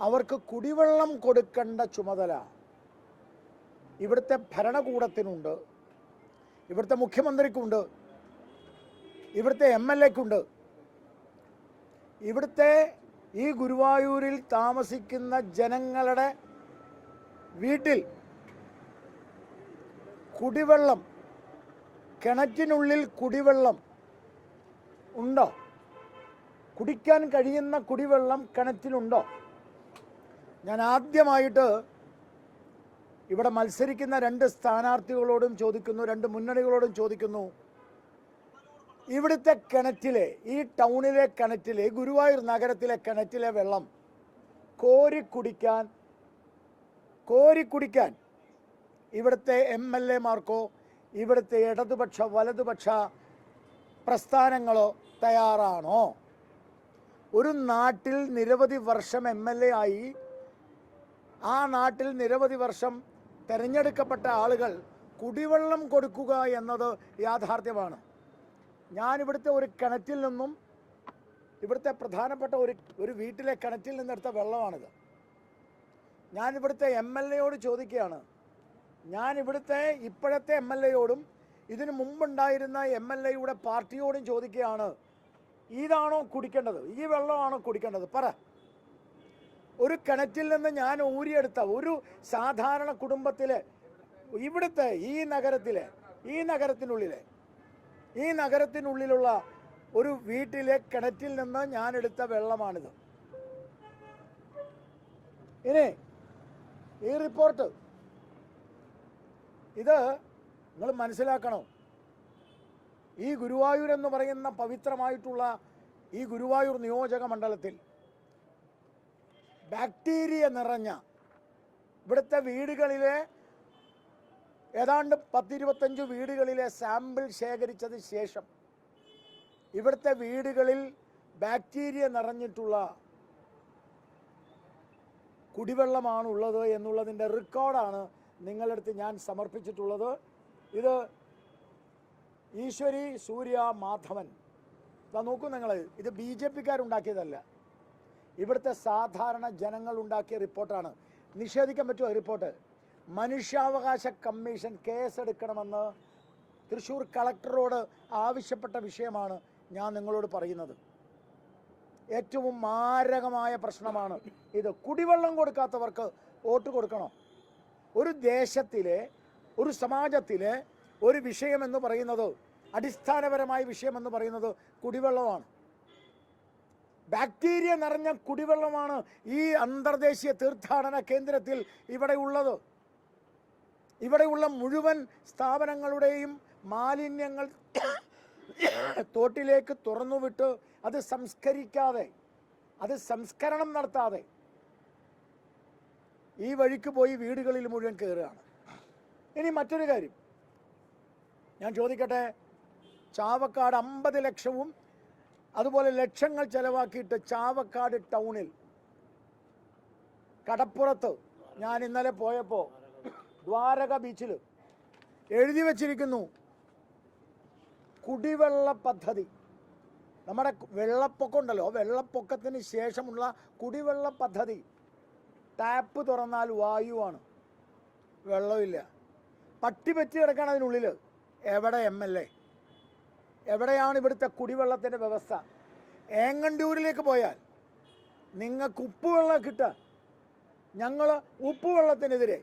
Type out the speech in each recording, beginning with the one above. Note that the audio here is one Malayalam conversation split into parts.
അവർക്ക് കുടിവെള്ളം കൊടുക്കേണ്ട ചുമതല ഇവിടുത്തെ ഭരണകൂടത്തിനുണ്ട്, ഇവിടുത്തെ മുഖ്യമന്ത്രിക്കുണ്ട്, ഇവിടുത്തെ MLAക്കുണ്ട്. ഇവിടുത്തെ ഈ ഗുരുവായൂരിൽ താമസിക്കുന്ന ജനങ്ങളുടെ വീട്ടിൽ കുടിവെള്ളം, കിണറ്റിനുള്ളിൽ കുടിവെള്ളം ഉണ്ടോ? കുടിക്കാൻ കഴിയുന്ന കുടിവെള്ളം കിണറ്റിലുണ്ടോ? ഞാൻ ആദ്യമായിട്ട് ഇവിടെ മത്സരിക്കുന്ന 2 സ്ഥാനാർത്ഥികളോടും ചോദിക്കുന്നു, 2 മുന്നണികളോടും ചോദിക്കുന്നു, ഇവിടുത്തെ കിണറ്റിലെ, ഈ ടൗണിലെ കിണറ്റിലെ, ഗുരുവായൂർ നഗരത്തിലെ കിണറ്റിലെ വെള്ളം കോരി കുടിക്കാൻ ഇവിടുത്തെ MLAമാർക്കോ ഇവിടുത്തെ ഇടതുപക്ഷ വലതുപക്ഷ പ്രസ്ഥാനങ്ങളോ തയ്യാറാണോ? ഒരു നാട്ടിൽ നിരവധി വർഷം MLA ആയി, ആ നാട്ടിൽ നിരവധി വർഷം തിരഞ്ഞെടുക്കപ്പെട്ട ആളുകൾ കുടിവെള്ളം കൊടുക്കുക എന്നത് യാഥാർത്ഥ്യമാണ്. ഞാനിവിടുത്തെ ഒരു കിണറ്റിൽ നിന്നും, ഇവിടുത്തെ പ്രധാനപ്പെട്ട ഒരു വീട്ടിലെ കിണറ്റിൽ നിന്നെടുത്ത വെള്ളമാണിത്. ഞാനിവിടുത്തെ MLAയോട് ചോദിക്കുകയാണ്, ഞാനിവിടുത്തെ ഇപ്പോഴത്തെ MLAയോടും ഇതിനു മുമ്പുണ്ടായിരുന്ന MLAയുടെ പാർട്ടിയോടും ചോദിക്കുകയാണ്, ഇതാണോ കുടിക്കേണ്ടത്? ഈ വെള്ളമാണോ കുടിക്കേണ്ടത്? പറ. ഒരു കിണറ്റിൽ നിന്ന് ഞാൻ ഊരിയെടുത്ത ഒരു സാധാരണ കുടുംബത്തിലെ, ഇവിടുത്തെ ഈ നഗരത്തിനുള്ളിലുള്ള ഒരു വീട്ടിലെ കിണറ്റിൽ നിന്ന് ഞാൻ എടുത്ത വെള്ളമാണിത്. ഇനി ഈ റിപ്പോർട്ട്, ഇത് നിങ്ങൾ മനസ്സിലാക്കണം. ഈ ഗുരുവായൂർ എന്ന് പറയുന്ന പവിത്രമായിട്ടുള്ള ഈ ഗുരുവായൂർ നിയോജക മണ്ഡലത്തിൽ ബാക്ടീരിയ നിറഞ്ഞ ഇവിടുത്തെ വീടുകളിലെ ഏതാണ്ട് 10-25 വീടുകളിലെ സാമ്പിൾ ശേഖരിച്ചതിന് ശേഷം ഇവിടുത്തെ വീടുകളിൽ ബാക്ടീരിയ നിറഞ്ഞിട്ടുള്ള കുടിവെള്ളമാണുള്ളത് എന്നുള്ളതിൻ്റെ റെക്കോർഡാണ് നിങ്ങളുടെ അടുത്ത് ഞാൻ സമർപ്പിച്ചിട്ടുള്ളത്. ഇത് ഈശ്വരി സൂര്യ മാധവൻ, നോക്കൂ നിങ്ങൾ, ഇത് BJPക്കാരുണ്ടാക്കിയതല്ല, ഇവിടുത്തെ സാധാരണ ജനങ്ങൾ ഉണ്ടാക്കിയ റിപ്പോർട്ടാണ്. നിഷേധിക്കാൻ പറ്റുമോ റിപ്പോർട്ട്? മനുഷ്യാവകാശ കമ്മീഷൻ കേസെടുക്കണമെന്ന് തൃശ്ശൂർ കളക്ടറോട് ആവശ്യപ്പെട്ട വിഷയമാണ് ഞാൻ നിങ്ങളോട് പറയുന്നത്. ഏറ്റവും മാരകമായ പ്രശ്നമാണ് ഇത്. കുടിവെള്ളം കൊടുക്കാത്തവർക്ക് വോട്ട് കൊടുക്കണോ? ഒരു ദേശത്തിലെ, ഒരു സമാജത്തിലെ ഒരു വിഷയമെന്ന് പറയുന്നത്, അടിസ്ഥാനപരമായ വിഷയമെന്ന് പറയുന്നത് കുടിവെള്ളമാണ്. ബാക്ടീരിയ നിറഞ്ഞ കുടിവെള്ളമാണ് ഈ അന്തർദേശീയ തീർത്ഥാടന കേന്ദ്രത്തിൽ ഇവിടെ ഉള്ളത്. ഇവിടെയുള്ള മുഴുവൻ സ്ഥാപനങ്ങളുടെയും മാലിന്യങ്ങൾ തോട്ടിലേക്ക് തുറന്നുവിട്ട് അത് സംസ്കരിക്കാതെ, അത് സംസ്കരണം നടത്താതെ ഈ വഴിക്ക് പോയി വീടുകളിൽ മുഴുവൻ കയറുകയാണ്. ഇനി മറ്റൊരു കാര്യം ഞാൻ ചോദിക്കട്ടെ. ചാവക്കാട് 50 ലക്ഷവും അതുപോലെ ലക്ഷങ്ങൾ ചെലവാക്കിയിട്ട് ചാവക്കാട് ടൗണിൽ കടപ്പുറത്ത് ഞാൻ ഇന്നലെ പോയപ്പോൾ ദ്വാരക ബീച്ചിൽ എഴുതി വച്ചിരിക്കുന്നു കുടിവെള്ള പദ്ധതി. നമ്മുടെ വെള്ളപ്പൊക്കം ഉണ്ടല്ലോ, വെള്ളപ്പൊക്കത്തിന് ശേഷമുള്ള കുടിവെള്ള പദ്ധതി. ടാപ്പ് തുറന്നാൽ വായുവാണ്, വെള്ളമില്ല, പട്ടി പറ്റി കിടക്കാണ് അതിനുള്ളിൽ. എവിടെ MLA? എവിടെയാണ് ഇവിടുത്തെ കുടിവെള്ളത്തിൻ്റെ വ്യവസ്ഥ? ഏങ്ങണ്ടൂരിലേക്ക് പോയാൽ നിങ്ങൾക്ക് ഉപ്പുവെള്ളം കിട്ടുക. ഞങ്ങൾ ഉപ്പുവെള്ളത്തിനെതിരെ,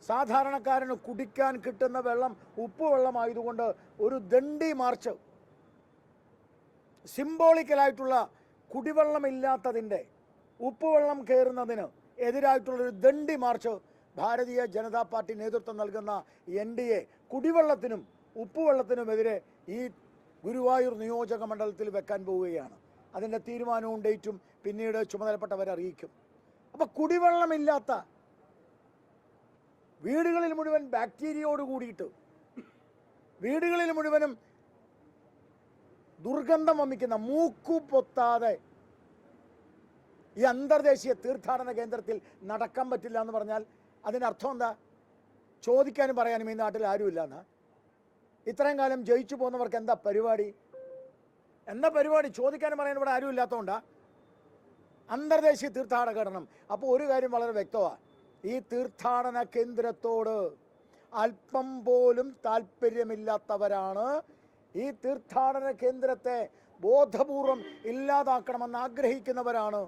സാധാരണക്കാരന് കുടിക്കാൻ കിട്ടുന്ന വെള്ളം ഉപ്പുവെള്ളമായതുകൊണ്ട് ഒരു ദണ്ഡി മാർച്ച്, സിംബോളിക്കലായിട്ടുള്ള കുടിവെള്ളമില്ലാത്തതിൻ്റെ, ഉപ്പുവെള്ളം കയറുന്നതിന് എതിരായിട്ടുള്ളൊരു ദണ്ഡി മാർച്ച് ഭാരതീയ ജനതാ പാർട്ടി നേതൃത്വം നൽകുന്ന NDA കുടിവെള്ളത്തിനും ഉപ്പുവെള്ളത്തിനുമെതിരെ ഈ ഗുരുവായൂർ നിയോജക മണ്ഡലത്തിൽ വെക്കാൻ പോവുകയാണ്. അതിൻ്റെ തീരുമാനവും ഡേറ്റും പിന്നീട് ചുമതലപ്പെട്ടവരെ അറിയിക്കും. അപ്പോൾ കുടിവെള്ളമില്ലാത്ത വീടുകളിൽ മുഴുവൻ ബാക്ടീരിയയോട് കൂടിയിട്ട്, വീടുകളിൽ മുഴുവനും ദുർഗന്ധം വമിക്കുന്ന, മൂക്കു പൊത്താതെ ഈ അന്തർദേശീയ തീർത്ഥാടന കേന്ദ്രത്തിൽ നടക്കാൻ പറ്റില്ല എന്ന് പറഞ്ഞാൽ അതിനർത്ഥം എന്താ? ചോദിക്കാനും പറയാനും ഈ നാട്ടിൽ ആരുമില്ല എന്നാ? ഇത്രയും കാലം ജയിച്ചു പോകുന്നവർക്ക് എന്താ പരിപാടി? ചോദിക്കാനും പറയാനും ഇവിടെ ആരും ഇല്ലാത്തതുകൊണ്ടാ? അന്തർദേശീയ തീർത്ഥാടന ഘടനം. അപ്പോൾ ഒരു കാര്യം വളരെ വ്യക്തമാണ്, ഈ തീർത്ഥാടന കേന്ദ്രത്തോട് അല്പം പോലും താല്പര്യമില്ലാത്തവരാണ് ഈ തീർത്ഥാടന കേന്ദ്രത്തെ ബോധപൂർവം ഇല്ലാതാക്കണമെന്ന് ആഗ്രഹിക്കുന്നവരാണ്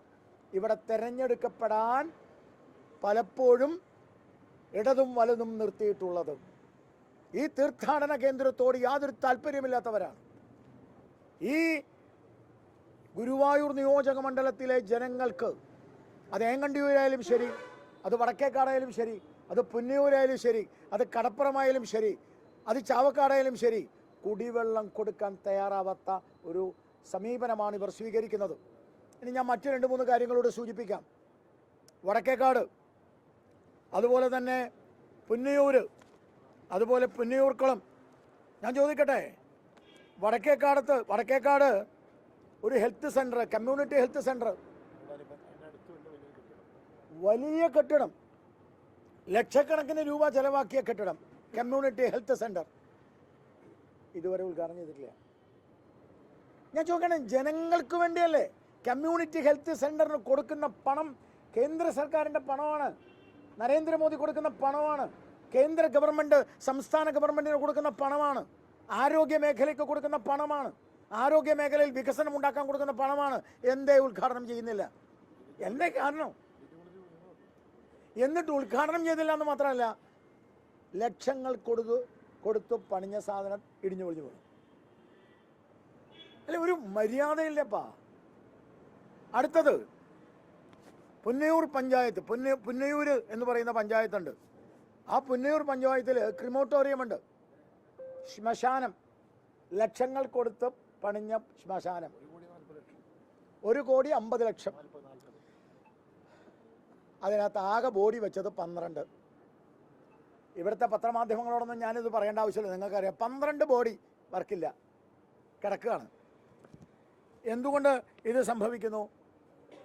ഇവിടെ തെരഞ്ഞെടുക്കപ്പെടാൻ പലപ്പോഴും ഇടതും വലതും നിർത്തിയിട്ടുള്ളത്. ഈ തീർത്ഥാടന കേന്ദ്രത്തോട് യാതൊരു താല്പര്യമില്ലാത്തവരാണ്. ഈ ഗുരുവായൂർ നിയോജക മണ്ഡലത്തിലെ ജനങ്ങൾക്ക്, അത് ഏങ്ങണ്ടിയൂരായാലും ശരി, അത് വടക്കേക്കാടായാലും ശരി, അത് പുന്നയൂരായാലും ശരി, അത് കടപ്പുറമായാലും ശരി, അത് ചാവക്കാടായാലും ശരി, കുടിവെള്ളം കൊടുക്കാൻ തയ്യാറാവാത്ത ഒരു സമീപനമാണ് ഇവർ സ്വീകരിക്കുന്നത്. ഇനി ഞാൻ മറ്റു 2-3 കാര്യങ്ങളോട് സൂചിപ്പിക്കാം. വടക്കേക്കാട്, അതുപോലെ തന്നെ പുന്നയൂര്, അതുപോലെ പുന്നയൂർക്കുളം. ഞാൻ ചോദിക്കട്ടെ, വടക്കേക്കാട് ഒരു health centre, community health centre, വലിയ കെട്ടിടം, ലക്ഷക്കണക്കിന് രൂപ ചെലവാക്കിയ കെട്ടിടം, കമ്മ്യൂണിറ്റി ഹെൽത്ത് സെൻറ്റർ ഇതുവരെ ഉദ്ഘാടനം ചെയ്തിട്ടില്ല. ഞാൻ ചോദിക്കണം, ജനങ്ങൾക്ക് വേണ്ടിയല്ലേ കമ്മ്യൂണിറ്റി ഹെൽത്ത് സെൻറ്ററിന് കൊടുക്കുന്ന പണം? കേന്ദ്ര സർക്കാരിൻ്റെ പണമാണ്, നരേന്ദ്രമോദി കൊടുക്കുന്ന പണമാണ്, കേന്ദ്ര ഗവൺമെൻറ് സംസ്ഥാന ഗവൺമെൻറ്റിന് കൊടുക്കുന്ന പണമാണ്, ആരോഗ്യ മേഖലയ്ക്ക് കൊടുക്കുന്ന പണമാണ്, ആരോഗ്യ മേഖലയിൽ വികസനം ഉണ്ടാക്കാൻ കൊടുക്കുന്ന പണമാണ്. എന്തേ ഉദ്ഘാടനം ചെയ്യുന്നില്ല? എന്തേ കാരണം? എന്നിട്ട് ഉദ്ഘാടനം ചെയ്തില്ല എന്ന് മാത്രമല്ല, ലക്ഷങ്ങൾ കൊടുത്തു പണിഞ്ഞ സാധനം ഇടിഞ്ഞു പൊളിഞ്ഞു പോകും. അല്ലെ, ഒരു മര്യാദയില്ലപ്പാ. അടുത്തത് പുന്നയൂർ പഞ്ചായത്ത്, പുന്നയൂര് എന്ന് പറയുന്ന പഞ്ചായത്തുണ്ട്. ആ പുന്നയൂർ പഞ്ചായത്തിൽ ക്രിമോട്ടോറിയമുണ്ട്, ശ്മശാനം, ലക്ഷങ്ങൾ കൊടുത്ത് പണിഞ്ഞ ശ്മശാനം, 1,50,00,000. അതിനകത്ത് ആകെ ബോഡി വെച്ചത് 12. ഇവിടുത്തെ പത്രമാധ്യമങ്ങളോടൊന്നും ഞാനിത് പറയേണ്ട ആവശ്യമില്ല, നിങ്ങൾക്കറിയാം. 12 ബോഡി വർക്കില്ല, കിടക്കുകയാണ്. എന്തുകൊണ്ട് ഇത് സംഭവിക്കുന്നു?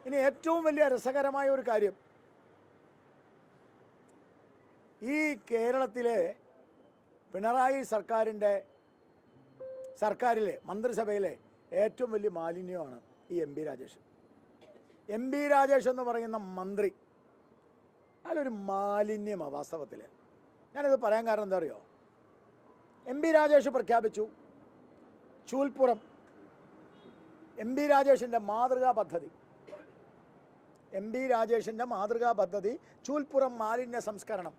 ഇനി ഏറ്റവും വലിയ രസകരമായ ഒരു കാര്യം, ഈ കേരളത്തിലെ പിണറായി സർക്കാരിലെ മന്ത്രിസഭയിലെ ഏറ്റവും വലിയ മാലിന്യമാണ് ഈ എം പി രാജേഷ് എന്ന് പറയുന്ന മന്ത്രി. അതൊരു മാലിന്യമാണ് വാസ്തവത്തിൽ. ഞാനിത് പറയാൻ കാരണം എന്താ അറിയോ? എം പി രാജേഷ് പ്രഖ്യാപിച്ചു ചൂൽപ്പുറം, എം പി രാജേഷിൻ്റെ മാതൃകാ പദ്ധതി ചൂൽപ്പുറം മാലിന്യ സംസ്കരണം.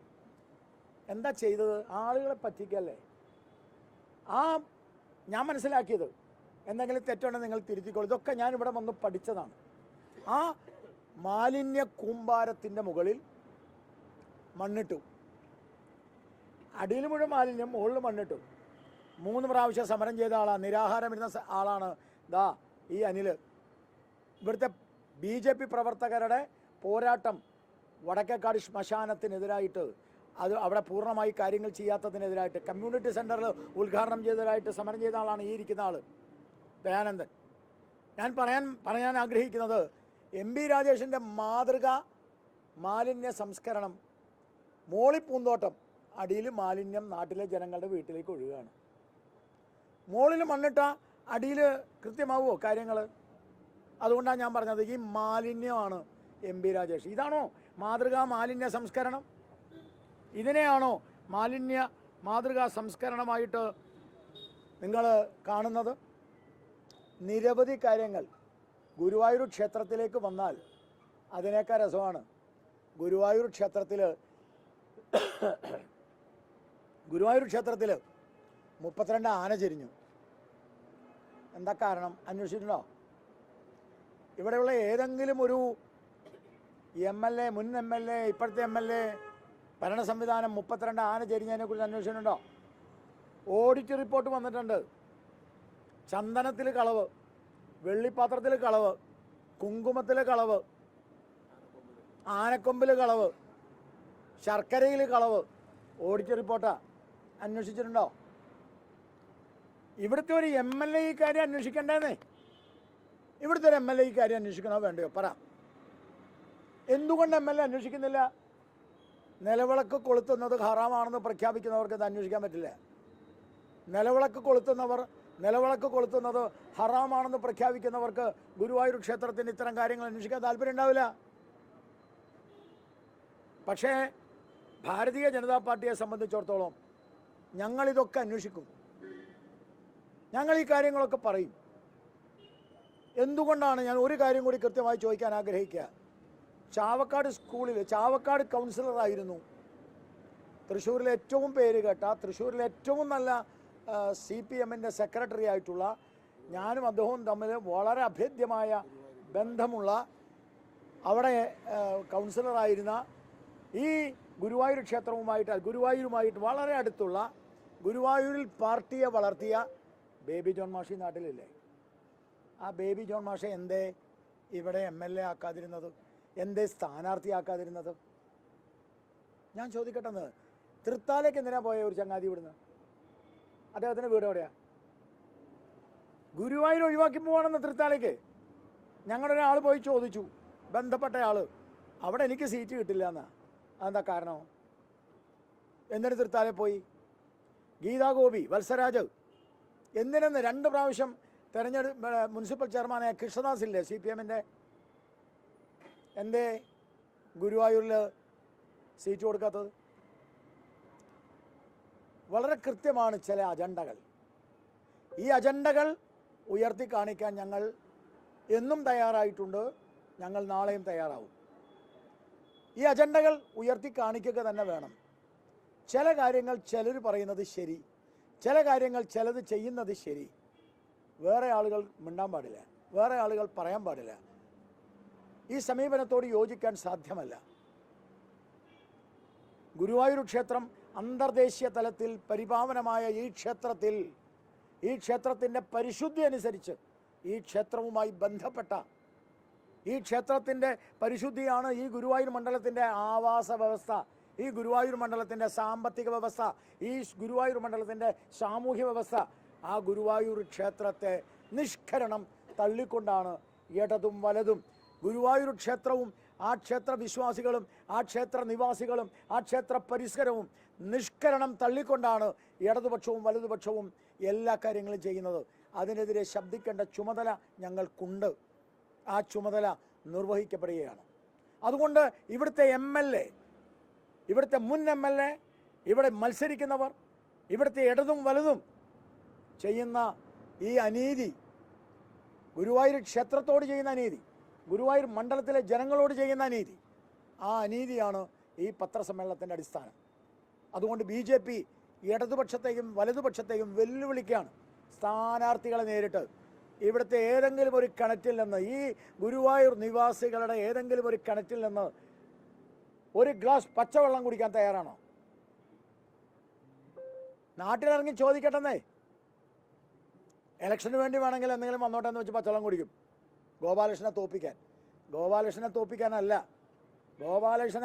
എന്താ ചെയ്തത്? ആളുകളെ പറ്റിക്കല്ലേ. ഞാൻ മനസ്സിലാക്കിയത്, എന്തെങ്കിലും തെറ്റുണ്ടെങ്കിൽ നിങ്ങൾ തിരുത്തിക്കോളൂ, ഇതൊക്കെ ഞാൻ ഇവിടെ വന്ന് പഠിച്ചതാണ്. ആ മാലിന്യ കൂമ്പാരത്തിൻ്റെ മുകളിൽ മണ്ണിട്ടു, അടിയിൽ മുഴുവൻ മാലിന്യം, മുകളിൽ മണ്ണിട്ടു. 3 പ്രാവശ്യം സമരം ചെയ്ത ആളാണ്, നിരാഹാരമിരുന്ന ആളാണ് ഈ അനിൽ. ഇവിടുത്തെ BJP പ്രവർത്തകരുടെ പോരാട്ടം വടക്കേക്കാട് ശ്മശാനത്തിനെതിരായിട്ട്, അത് അവിടെ പൂർണ്ണമായി കാര്യങ്ങൾ ചെയ്യാത്തതിനെതിരായിട്ട്, കമ്മ്യൂണിറ്റി സെൻറ്ററിൽ ഉദ്ഘാടനം ചെയ്തതിനായിട്ട് സമരം ചെയ്ത ആളാണ് ഈ ഇരിക്കുന്ന ആൾ, ദയാനന്ദൻ. ഞാൻ പറയാൻ ആഗ്രഹിക്കുന്നത്, എം പി രാജേഷിൻ്റെ മാതൃക മാലിന്യ സംസ്കരണം, മോളി പൂന്തോട്ടം, അടിയിൽ മാലിന്യം നാട്ടിലെ ജനങ്ങളുടെ വീട്ടിലേക്ക് ഒഴുകുകയാണ്. മോളിൽ മണ്ണിട്ട അടിയിൽ കൃത്യമാവുമോ കാര്യങ്ങൾ? അതുകൊണ്ടാണ് ഞാൻ പറഞ്ഞത്, ഈ മാലിന്യമാണ് എം പി രാജേഷ്. ഇതാണോ മാതൃകാ മാലിന്യ സംസ്കരണം? ഇതിനെയാണോ മാതൃകാ സംസ്കരണമായിട്ട് നിങ്ങൾ കാണുന്നത്? നിരവധി കാര്യങ്ങൾ. ഗുരുവായൂർ ക്ഷേത്രത്തിലേക്ക് വന്നാൽ അതിനേക്കാൾ രസമാണ്. ഗുരുവായൂർ ക്ഷേത്രത്തിൽ 32 ആന ചെരിഞ്ഞു. എന്താ കാരണം? അന്വേഷിച്ചിട്ടുണ്ടോ? ഇവിടെയുള്ള ഏതെങ്കിലും ഒരു MLA, മുൻ MLA, ഇപ്പോഴത്തെ MLA, ഭരണ സംവിധാനം 32 ആന ചെരിഞ്ഞതിനെക്കുറിച്ച് അന്വേഷിച്ചിട്ടുണ്ടോ? ഓഡിറ്റ് റിപ്പോർട്ട് വന്നിട്ടുണ്ട്. ചന്ദനത്തിൽ കളവ്, വെള്ളിപ്പാത്രത്തിൽ കളവ്, കുങ്കുമത്തിൽ കളവ്, ആനക്കൊമ്പിൽ കളവ്, ശർക്കരയിൽ കളവ്, ഓഡിറ്റ് റിപ്പോർട്ടാ. അന്വേഷിച്ചിട്ടുണ്ടോ? ഇവിടുത്തെ ഒരു MLA ഈ കാര്യം അന്വേഷിക്കണ്ടേന്നേ. ഇവിടുത്തെ ഒരു MLA ഈ കാര്യം അന്വേഷിക്കണോ വേണ്ടയോ? പറ. എന്തുകൊണ്ട് MLA അന്വേഷിക്കുന്നില്ല? നിലവിളക്ക് കൊളുത്തുന്നത് ഹറാമാണെന്ന് പ്രഖ്യാപിക്കുന്നവർക്ക് ഇത് അന്വേഷിക്കാൻ പറ്റില്ല. നിലവിളക്ക് കൊളുത്തുന്നവർ നിലവിളക്ക് കൊളുത്തുന്നത് ഹറാമാണെന്ന് പ്രഖ്യാപിക്കുന്നവർക്ക് ഗുരുവായൂർ ക്ഷേത്രത്തിന് ഇത്തരം കാര്യങ്ങൾ അന്വേഷിക്കാൻ താല്പര്യം ഉണ്ടാവില്ല. പക്ഷേ ഭാരതീയ ജനതാ പാർട്ടിയെ സംബന്ധിച്ചിടത്തോളം ഞങ്ങളിതൊക്കെ അന്വേഷിക്കും, ഞങ്ങൾ ഈ കാര്യങ്ങളൊക്കെ പറയും. എന്തുകൊണ്ടാണ് ഞാൻ ഒരു കാര്യം കൂടി കൃത്യമായി ചോദിക്കാൻ ആഗ്രഹിക്കുക. ചാവക്കാട് സ്കൂളിൽ ചാവക്കാട് കൗൺസിലറായിരുന്നു തൃശ്ശൂരിലെ ഏറ്റവും പേര് കേട്ട, തൃശ്ശൂരിലെ ഏറ്റവും നല്ല CPMൻ്റെ സെക്രട്ടറി ആയിട്ടുള്ള, ഞാനും അദ്ദേഹവും തമ്മിൽ വളരെ അഭേദ്യമായ ബന്ധമുള്ള, അവിടെ കൗൺസിലറായിരുന്ന, ഈ ഗുരുവായൂർ ക്ഷേത്രവുമായിട്ട് ഗുരുവായൂരുമായിട്ട് വളരെ അടുത്തുള്ള, ഗുരുവായൂരിൽ പാർട്ടിയെ വളർത്തിയ ബേബി ജോൺ മാഷി നാട്ടിലില്ലേ? ആ ബേബി ജോൺ മാഷെ എന്തേ ഇവിടെ MLA ആക്കാതിരുന്നത്? എന്തേ സ്ഥാനാർത്ഥിയാക്കാതിരുന്നത്? ഞാൻ ചോദിക്കട്ടെന്ന്. തൃത്താലേക്ക് എന്തിനാ പോയ ഒരു ചങ്ങാതി ഇവിടുന്ന്? അദ്ദേഹത്തിൻ്റെ വീട് എവിടെയാ? ഗുരുവായൂർ ഒഴിവാക്കി പോവാണെന്ന് തൃത്താലേക്ക്. ഞങ്ങളുടെ ഒരാൾ പോയി ചോദിച്ചു, ബന്ധപ്പെട്ട ആൾ, അവിടെ എനിക്ക് സീറ്റ് കിട്ടില്ല എന്നാ. അതെന്താ കാരണം? എന്തിന് തൃത്താലെ പോയി? ഗീതാ ഗോപി, വത്സരാജ് എന്തിനെന്ന് 2 പ്രാവശ്യം മുനിസിപ്പൽ ചെയർമാനായ കൃഷ്ണദാസ് ഇല്ലേ CPMൻ്റെ, എന്തേ ഗുരുവായൂരിൽ സീറ്റ് കൊടുക്കാത്തത്? വളരെ കൃത്യമാണ് ചില അജണ്ടകൾ. ഈ അജണ്ടകൾ ഉയർത്തി കാണിക്കാൻ ഞങ്ങൾ എന്നും തയ്യാറായിട്ടുണ്ട്, ഞങ്ങൾ നാളെയും തയ്യാറാവും. ഈ അജണ്ടകൾ ഉയർത്തി കാണിക്കുക തന്നെ വേണം. ചില കാര്യങ്ങൾ ചിലർ പറയുന്നത് ശരി, ചില കാര്യങ്ങൾ ചിലത് ചെയ്യുന്നത് ശരി, വേറെ ആളുകൾ മിണ്ടാൻ പാടില്ല, വേറെ ആളുകൾ പറയാൻ പാടില്ല. ഈ സമീപനത്തോട് യോജിക്കാൻ സാധ്യമല്ല. ഗുരുവായൂർ ക്ഷേത്രം അന്തർദേശീയ തലത്തിൽ പരിപാവനമായ ഈ ക്ഷേത്രത്തിൻ്റെ പരിശുദ്ധി അനുസരിച്ച്, ഈ ക്ഷേത്രവുമായി ബന്ധപ്പെട്ട ഈ ക്ഷേത്രത്തിൻ്റെ പരിശുദ്ധിയാണ് ഈ ഗുരുവായൂർ മണ്ഡലത്തിൻ്റെ ആവാസ വ്യവസ്ഥ, ഈ ഗുരുവായൂർ മണ്ഡലത്തിൻ്റെ സാമ്പത്തിക വ്യവസ്ഥ, ഈ ഗുരുവായൂർ മണ്ഡലത്തിൻ്റെ സാമൂഹ്യ വ്യവസ്ഥ. ആ ഗുരുവായൂർ ക്ഷേത്രത്തെ നിഷ്കരണം തള്ളിക്കൊണ്ടാണ് ഇടതും വലതും, ഗുരുവായൂർ ക്ഷേത്രവും ആ ക്ഷേത്ര വിശ്വാസികളും ആ ക്ഷേത്ര നിവാസികളും ആ ക്ഷേത്ര പരിസരവും നിഷ്കരണം തള്ളിക്കൊണ്ടാണ് ഇടതുപക്ഷവും വലതുപക്ഷവും എല്ലാ കാര്യങ്ങളും ചെയ്യുന്നത്. അതിനെതിരെ ശബ്ദിക്കേണ്ട ചുമതല ഞങ്ങൾക്കുണ്ട്. ആ ചുമതല നിർവഹിക്കപ്പെടുകയാണ്. അതുകൊണ്ട് ഇവിടുത്തെ MLA, ഇവിടുത്തെ മുൻ MLA, ഇവിടെ മത്സരിക്കുന്നവർ, ഇവിടുത്തെ ഇടതും വലതും ചെയ്യുന്ന ഈ അനീതി, ഗുരുവായൂർ ക്ഷേത്രത്തോട് ചെയ്യുന്ന അനീതി, ഗുരുവായൂർ മണ്ഡലത്തിലെ ജനങ്ങളോട് ചെയ്യുന്ന അനീതി, ആ അനീതിയാണ് ഈ പത്രസമ്മേളനത്തിൻ്റെ അടിസ്ഥാനം. അതുകൊണ്ട് BJP ഇടതുപക്ഷത്തെയും വലതുപക്ഷത്തെയും വെല്ലുവിളിക്കുകയാണ്. സ്ഥാനാർത്ഥികളെ നേരിട്ട് ഇവിടുത്തെ ഏതെങ്കിലും ഒരു കിണറ്റിൽ നിന്ന്, ഈ ഗുരുവായൂർ നിവാസികളുടെ ഏതെങ്കിലും ഒരു കിണറ്റിൽ നിന്ന് ഒരു ഗ്ലാസ് പച്ചവെള്ളം കുടിക്കാൻ തയ്യാറാണോ? നാട്ടിലിറങ്ങി ചോദിക്കട്ടെന്നേ. ഇലക്ഷന് വേണ്ടി വേണമെങ്കിൽ എന്തെങ്കിലും വന്നോട്ടെ എന്ന് വെച്ച് പച്ചവെള്ളം കുടിക്കും ഗോപാലകൃഷ്ണനെ തോപ്പിക്കാനല്ല. ഗോപാലകൃഷ്ണൻ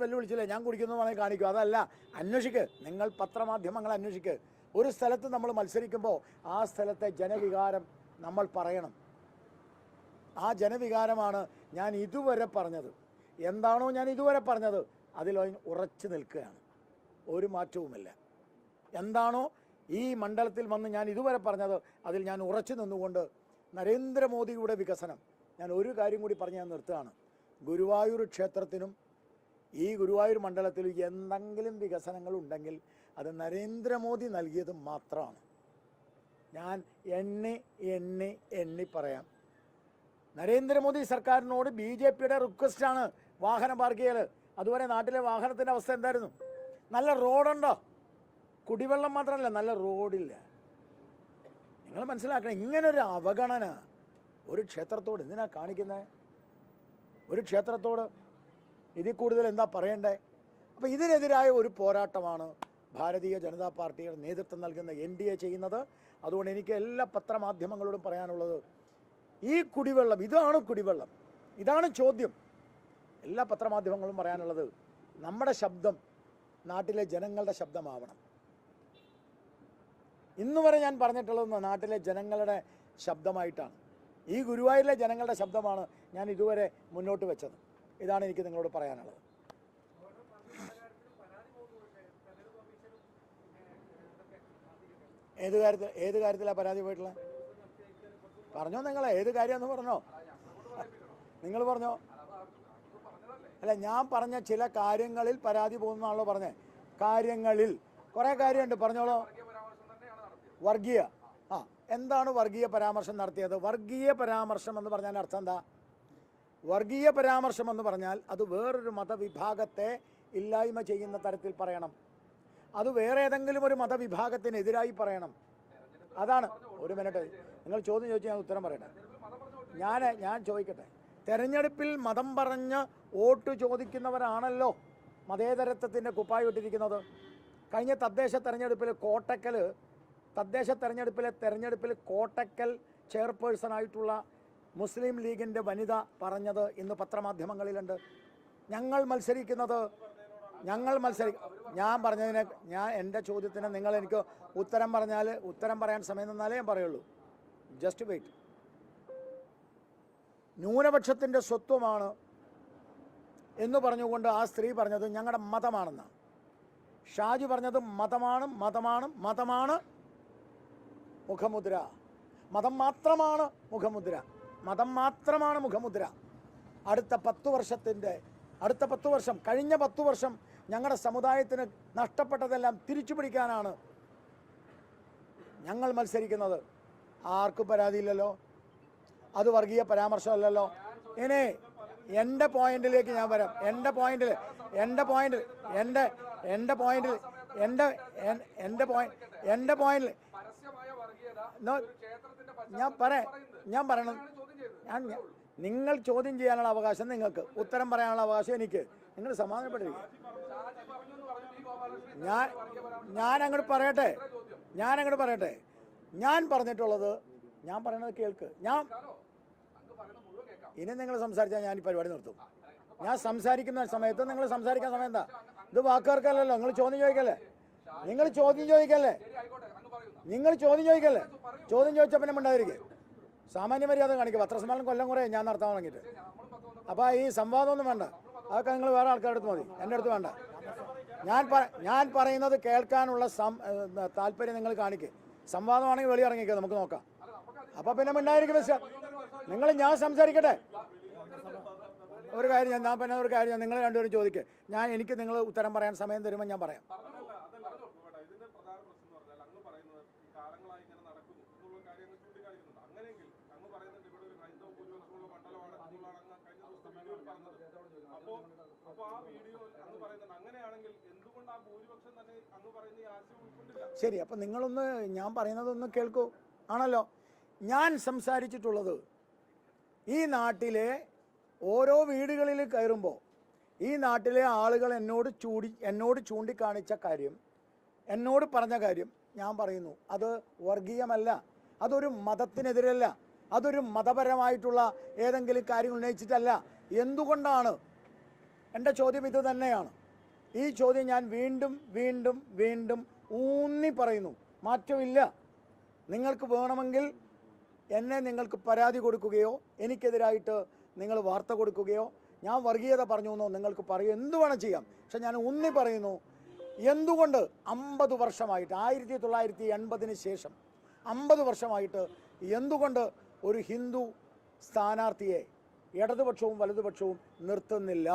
വെല്ലുവിളിച്ചില്ലേ, ഞാൻ കുടിക്കുന്നു വേണമെങ്കിൽ കാണിക്കും. അതല്ല, അന്വേഷിക്ക്. നിങ്ങൾ പത്രമാധ്യമങ്ങൾ അന്വേഷിക്ക്. ഒരു സ്ഥലത്ത് നമ്മൾ മത്സരിക്കുമ്പോൾ ആ സ്ഥലത്തെ ജനവികാരം നമ്മൾ പറയണം. ആ ജനവികാരമാണ് ഞാൻ ഇതുവരെ പറഞ്ഞത്. എന്താണോ ഞാൻ ഇതുവരെ പറഞ്ഞത് അതിൽ ഉറച്ചു നിൽക്കുകയാണ്, ഒരു മാറ്റവുമില്ല. എന്താണോ ഈ മണ്ഡലത്തിൽ വന്ന് ഞാൻ ഇതുവരെ പറഞ്ഞത് അതിൽ ഞാൻ ഉറച്ചു നിന്നുകൊണ്ട് നരേന്ദ്രമോദിയുടെ വികസനം, ഞാൻ ഒരു കാര്യം കൂടി പറഞ്ഞ് ഞാൻ നിർത്തുകയാണ്. ഗുരുവായൂർ ക്ഷേത്രത്തിനും ഈ ഗുരുവായൂർ മണ്ഡലത്തിലും എന്തെങ്കിലും വികസനങ്ങൾ ഉണ്ടെങ്കിൽ അത് നരേന്ദ്രമോദി നൽകിയത് മാത്രമാണ്. ഞാൻ എണ്ണി പറയാം. നരേന്ദ്രമോദി സർക്കാരിനോട് BJPയുടെ റിക്വസ്റ്റാണ് വാഹനം പാർക്ക് ചെയ്യൽ. അതുവരെ നാട്ടിലെ വാഹനത്തിൻ്റെ അവസ്ഥ എന്തായിരുന്നു? നല്ല റോഡുണ്ടോ? കുടിവെള്ളം മാത്രമല്ല, നല്ല റോഡില്ല. നിങ്ങൾ മനസ്സിലാക്കണം, ഇങ്ങനൊരു അവഗണന ഒരു ക്ഷേത്രത്തോട് എന്തിനാ കാണിക്കുന്നത്? ഒരു ക്ഷേത്രത്തോട് ഇതിൽ കൂടുതൽ എന്താ പറയണ്ടേ? അപ്പോൾ ഇതിനെതിരായ ഒരു പോരാട്ടമാണ് ഭാരതീയ ജനതാ പാർട്ടിയുടെ നേതൃത്വം നൽകുന്ന NDA ചെയ്യുന്നത്. അതുകൊണ്ട് എനിക്ക് എല്ലാ പത്രമാധ്യമങ്ങളോടും പറയാനുള്ളത്, ഈ കുടിവെള്ളം, ഇതാണ് കുടിവെള്ളം, ഇതാണ് ചോദ്യം. എല്ലാ പത്രമാധ്യമങ്ങളും പറയാനുള്ളത്, നമ്മുടെ ശബ്ദം നാട്ടിലെ ജനങ്ങളുടെ ശബ്ദമാവണം. ഇന്നുവരെ ഞാൻ പറഞ്ഞിട്ടുള്ളത് നാട്ടിലെ ജനങ്ങളുടെ ശബ്ദമായിട്ടാണ്. ഈ ഗുരുവായൂരിലെ ജനങ്ങളുടെ ശബ്ദമാണ് ഞാൻ ഇതുവരെ മുന്നോട്ട് വെച്ചത്. ഇതാണ് എനിക്ക് നിങ്ങളോട് പറയാനുള്ളത്. ഏത് കാര്യത്തിലാണ് പരാതി പോയിട്ടുള്ളത്? പറഞ്ഞോ, നിങ്ങളെ ഏത് കാര്യമെന്ന് പറഞ്ഞോ, നിങ്ങൾ പറഞ്ഞോ. അല്ല, ഞാൻ പറഞ്ഞ ചില കാര്യങ്ങളിൽ പരാതി പോകുന്നതാണല്ലോ പറഞ്ഞേ. കാര്യങ്ങളിൽ കുറേ കാര്യമുണ്ട്, പറഞ്ഞോളൂ. വർഗീയ എന്താണ് വർഗീയ പരാമർശം നടത്തിയത്? വർഗീയ പരാമർശം എന്ന് പറഞ്ഞാൽ അർത്ഥം എന്താ? വർഗീയ പരാമർശം എന്ന് പറഞ്ഞാൽ അത് വേറൊരു മതവിഭാഗത്തെ ഇല്ലായ്മ ചെയ്യുന്ന തരത്തിൽ പറയണം. അത് വേറെ ഏതെങ്കിലും ഒരു മതവിഭാഗത്തിനെതിരായി പറയണം. അതാണ്. ഒരു മിനിറ്റ്, നിങ്ങൾ ചോദ്യം ചോദിച്ചാൽ ഞാൻ ഉത്തരം പറയട്ടെ. ഞാൻ ചോദിക്കട്ടെ. തെരഞ്ഞെടുപ്പിൽ മതം പറഞ്ഞ് വോട്ട് ചോദിക്കുന്നവരാണല്ലോ മതേതരത്വത്തിൻ്റെ കുപ്പായി ഇട്ടിരിക്കുന്നത്. കഴിഞ്ഞ തദ്ദേശ തെരഞ്ഞെടുപ്പിൽ കോട്ടക്കൽ ചെയർപേഴ്സണായിട്ടുള്ള മുസ്ലിം ലീഗിൻ്റെ വനിത പറഞ്ഞത് ഇന്ന് പത്രമാധ്യമങ്ങളിലുണ്ട്. ഞാൻ പറഞ്ഞതിന് എൻ്റെ ചോദ്യത്തിന് നിങ്ങൾ എനിക്ക് ഉത്തരം പറയാൻ സമയം തന്നാലേ ഞാൻ പറയുള്ളൂ. Just wait. ന്യൂനപക്ഷത്തിൻ്റെ സ്വത്വമാണ് എന്ന് പറഞ്ഞുകൊണ്ട് ആ സ്ത്രീ പറഞ്ഞത് ഞങ്ങളുടെ മതമാണെന്നാണ്. ഷാജി പറഞ്ഞത് മതമാണ് മുഖമുദ്ര. മതം മാത്രമാണ് മുഖമുദ്ര. അടുത്ത 10 വർഷം കഴിഞ്ഞ 10 വർഷം ഞങ്ങളുടെ സമുദായത്തിന് നഷ്ടപ്പെട്ടതെല്ലാം തിരിച്ചു പിടിക്കാനാണ് ഞങ്ങൾ മത്സരിക്കുന്നത്. ആർക്കും പരാതിയില്ലല്ലോ. അത് വർഗീയ പരാമർശമല്ലല്ലോ. ഇനി എൻ്റെ പോയിന്റിലേക്ക് ഞാൻ വരാം. എൻ്റെ പോയിന്റിൽ നിങ്ങൾ ചോദ്യം ചെയ്യാനുള്ള അവകാശം നിങ്ങൾക്ക്, ഉത്തരം പറയാനുള്ള അവകാശം എനിക്ക്. നിങ്ങൾ സമാധാനപ്പെട്ടിരിക്കുക. ഞാൻ അങ്ങോട്ട് പറയട്ടെ. ഞാൻ പറഞ്ഞിട്ടുള്ളത് ഞാൻ പറയണത് കേൾക്ക്. ഇനി നിങ്ങൾ സംസാരിച്ചാൽ ഞാൻ ഈ പരിപാടി നിർത്തും. ഞാൻ സംസാരിക്കുന്ന സമയത്ത് നിങ്ങൾ സംസാരിക്കാൻ സമയം എന്താ? ഇത് വാക്കുകൾക്കല്ലല്ലോ. നിങ്ങൾ ചോദ്യം ചോദിക്കല്ലേ. ചോദ്യം ചോദിച്ചാൽ പിന്നെ മിണ്ടാതിരിക്കുക. സാമാന്യ മര്യാദ കാണിക്കുക. പത്രസമ്മേളനം കൊല്ലം കുറേ ഞാൻ നടത്താൻ തുടങ്ങിയിട്ട്. അപ്പോൾ ഈ സംവാദമൊന്നും വേണ്ട. അതൊക്കെ നിങ്ങൾ വേറെ ആൾക്കാരുടെ അടുത്ത് മതി, എൻ്റെ അടുത്ത് വേണ്ട. ഞാൻ പറയുന്നത് കേൾക്കാനുള്ള താല്പര്യം നിങ്ങൾ കാണിക്കുക. സംവാദമാണെങ്കിൽ വെളി ഇറങ്ങിക്കുക, നമുക്ക് നോക്കാം. അപ്പോൾ പിന്നെ മിണ്ടായിരിക്കും. ഞാൻ സംസാരിക്കട്ടെ. ഒരു കാര്യം നിങ്ങൾ രണ്ടുപേരും ചോദിക്കുക. എനിക്ക് നിങ്ങൾ ഉത്തരം പറയാൻ സമയം തരുമ്പോൾ ഞാൻ പറയാം. ശരി, അപ്പം നിങ്ങളൊന്ന് ഞാൻ പറയുന്നതൊന്ന് കേൾക്കൂ. ആണല്ലോ ഞാൻ സംസാരിച്ചിട്ടുള്ളത്. ഈ നാട്ടിലെ ഓരോ വീടുകളിൽ കയറുമ്പോൾ ഈ നാട്ടിലെ ആളുകൾ എന്നോട് ചൂണ്ടിക്കാണിച്ച കാര്യം, എന്നോട് പറഞ്ഞ കാര്യം ഞാൻ പറയുന്നു. അത് വർഗീയമല്ല, അതൊരു മതത്തിനെതിരല്ല, അതൊരു മതപരമായിട്ടുള്ള ഏതെങ്കിലും കാര്യം ഉന്നയിച്ചിട്ടല്ല. എന്തുകൊണ്ടാണ്? എൻ്റെ ചോദ്യം ഇത് തന്നെയാണ്. ഈ ചോദ്യം ഞാൻ വീണ്ടും വീണ്ടും വീണ്ടും ഊന്നി പറയുന്നു. മാറ്റമില്ല. നിങ്ങൾക്ക് വേണമെങ്കിൽ നിങ്ങൾക്ക് പരാതി കൊടുക്കുകയോ എനിക്കെതിരായിട്ട് നിങ്ങൾ വാർത്ത കൊടുക്കുകയോ ഞാൻ വർഗീയത പറഞ്ഞു എന്നോ നിങ്ങൾക്ക് പറയൂ, എന്തു വേണം ചെയ്യാം. പക്ഷെ ഞാൻ ഊന്നി പറയുന്നു, എന്തുകൊണ്ട് 50 വർഷമായിട്ട് 1980 ശേഷം 50 വർഷമായിട്ട് എന്തുകൊണ്ട് ഒരു ഹിന്ദു സ്ഥാനാർത്ഥിയെ ഇടതുപക്ഷവും വലതുപക്ഷവും നിർത്തുന്നില്ല?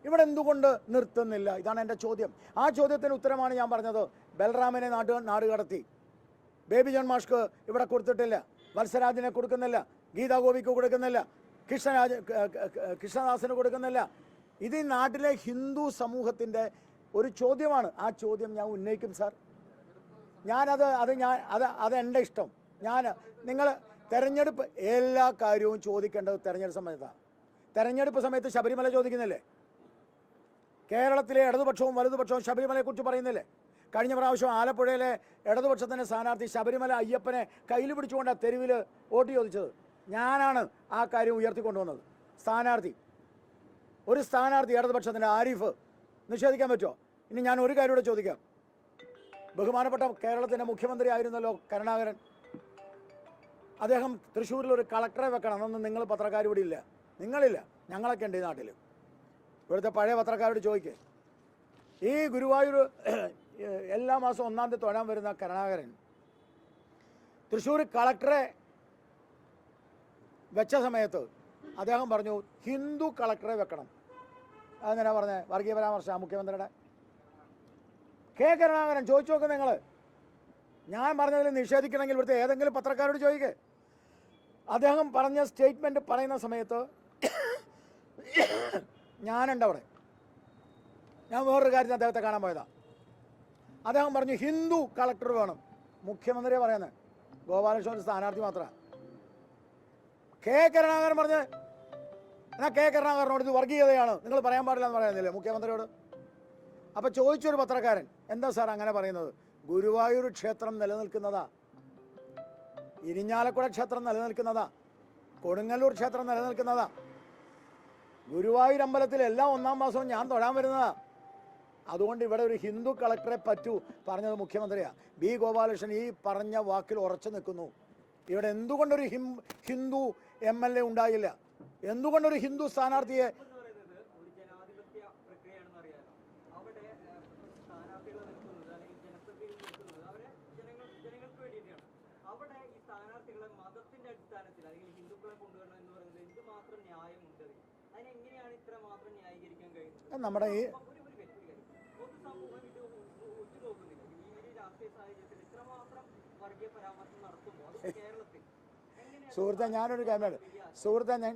ഇവിടെ എന്തുകൊണ്ട് നിർത്തുന്നില്ല? ഇതാണ് എൻ്റെ ചോദ്യം. ആ ചോദ്യത്തിന് ഉത്തരമാണ് ഞാൻ പറഞ്ഞത്. ബൽറാമിനെ നാട് കടത്തി. ബേബി ജോൺ മാഷ്ക്ക് ഇവിടെ കൊടുത്തിട്ടില്ല, വത്സരാജിനെ കൊടുക്കുന്നില്ല, ഗീതാ ഗോപിക്ക് കൊടുക്കുന്നില്ല, കൃഷ്ണദാസിന് കൊടുക്കുന്നില്ല. ഇത് ഈ നാട്ടിലെ ഹിന്ദു സമൂഹത്തിൻ്റെ ഒരു ചോദ്യമാണ്. ആ ചോദ്യം ഞാൻ ഉന്നയിക്കും സാർ. അത് എൻ്റെ ഇഷ്ടം. നിങ്ങൾ തെരഞ്ഞെടുപ്പ് എല്ലാ കാര്യവും ചോദിക്കേണ്ടത് തെരഞ്ഞെടുപ്പ് സമയത്താണ്. തെരഞ്ഞെടുപ്പ് സമയത്ത് ശബരിമല ചോദിക്കുന്നില്ലേ? കേരളത്തിലെ ഇടതുപക്ഷവും വലതുപക്ഷവും ശബരിമലയെക്കുറിച്ച് പറയുന്നില്ലേ? കഴിഞ്ഞ പ്രാവശ്യം ആലപ്പുഴയിലെ ഇടതുപക്ഷത്തിൻ്റെ സ്ഥാനാർത്ഥി ശബരിമല അയ്യപ്പനെ കയ്യിൽ പിടിച്ചുകൊണ്ടാണ് തെരുവിൽ വോട്ട് ചോദിച്ചത്. ഞാനാണ് ആ കാര്യം ഉയർത്തിക്കൊണ്ടുവന്നത്. ഒരു സ്ഥാനാർത്ഥി ഇടതുപക്ഷത്തിൻ്റെ ആരിഫ് നിഷേധിക്കാൻ പറ്റുമോ? ഇനി ഞാൻ ഒരു കാര്യം കൂടെ ചോദിക്കാം. ബഹുമാനപ്പെട്ട കേരളത്തിൻ്റെ മുഖ്യമന്ത്രി ആയിരുന്നല്ലോ കരുണാകരൻ. അദ്ദേഹം തൃശ്ശൂരിൽ ഒരു കളക്ടറെ വെക്കണം എന്നൊന്നും നിങ്ങൾ പത്രക്കാർ ഇവിടെ ഇല്ല. നിങ്ങളില്ല, ഞങ്ങളൊക്കെ ഉണ്ട് ഈ നാട്ടിൽ. ഇവിടുത്തെ പഴയ പത്രക്കാരോട് ചോദിക്കുക. ഈ ഗുരുവായൂർ എല്ലാ മാസവും 1-ാം തീയതി തൊഴാൻ വരുന്ന കരുണാകരൻ തൃശ്ശൂർ കളക്ടറെ വെച്ച സമയത്ത് അദ്ദേഹം പറഞ്ഞു ഹിന്ദു കളക്ടറെ വെക്കണം. അതെന്തിനാ പറഞ്ഞത്? വർഗീയ പരാമർശം മുഖ്യമന്ത്രിയുടെ. കെ കരുണാകരൻ ചോദിച്ചു നോക്ക് നിങ്ങൾ. ഞാൻ പറഞ്ഞതിൽ നിഷേധിക്കണമെങ്കിൽ ഇവിടുത്തെ ഏതെങ്കിലും പത്രക്കാരോട് ചോദിക്കുക. അദ്ദേഹം പറഞ്ഞ സ്റ്റേറ്റ്മെൻറ്റ് പറയുന്ന സമയത്ത് ഞാനുണ്ട് അവിടെ. ഞാൻ വേറൊരു കാര്യത്തിൽ അദ്ദേഹത്തെ കാണാൻ പോയതാണ്. അദ്ദേഹം പറഞ്ഞു ഹിന്ദു കളക്ടർ വേണം. മുഖ്യമന്ത്രിയെ പറയുന്നത്, ഗോപാലകൃഷ്ണൻ സ്ഥാനാർത്ഥി മാത്രമാണ്. കെ കരുണാകരൻ പറഞ്ഞ് എന്നാൽ കെ കരുണാകരനോട് ഇത് വർഗീയതയാണ്, നിങ്ങൾ പറയാൻ പാടില്ല എന്ന് പറയുന്നില്ലേ മുഖ്യമന്ത്രിയോട്? അപ്പോൾ ചോദിച്ചൊരു പത്രക്കാരൻ, എന്താ സാർ അങ്ങനെ പറയുന്നത്? ഗുരുവായൂർ ക്ഷേത്രം നിലനിൽക്കുന്നതാ, ഇരിഞ്ഞാലക്കുട ക്ഷേത്രം നിലനിൽക്കുന്നതാ, കൊടുങ്ങല്ലൂർ ക്ഷേത്രം നിലനിൽക്കുന്നതാ, ഗുരുവായൂർ അമ്പലത്തിൽ എല്ലാ 1-ാം മാസവും ഞാൻ തൊഴാൻ വരുന്നതാ. അതുകൊണ്ട് ഇവിടെ ഒരു ഹിന്ദു കളക്ടറെ പറ്റൂ പറഞ്ഞത് മുഖ്യമന്ത്രിയാണ്. ബി ഗോപാലകൃഷ്ണൻ ഈ പറഞ്ഞ വാക്കിൽ ഉറച്ചു നിൽക്കുന്നു. ഇവിടെ എന്തുകൊണ്ടൊരു ഹിന്ദു MLA ഉണ്ടായില്ല? എന്തുകൊണ്ടൊരു ഹിന്ദു സ്ഥാനാർത്ഥിയെ? നമ്മുടെ ഈ സുഹൃത്തെ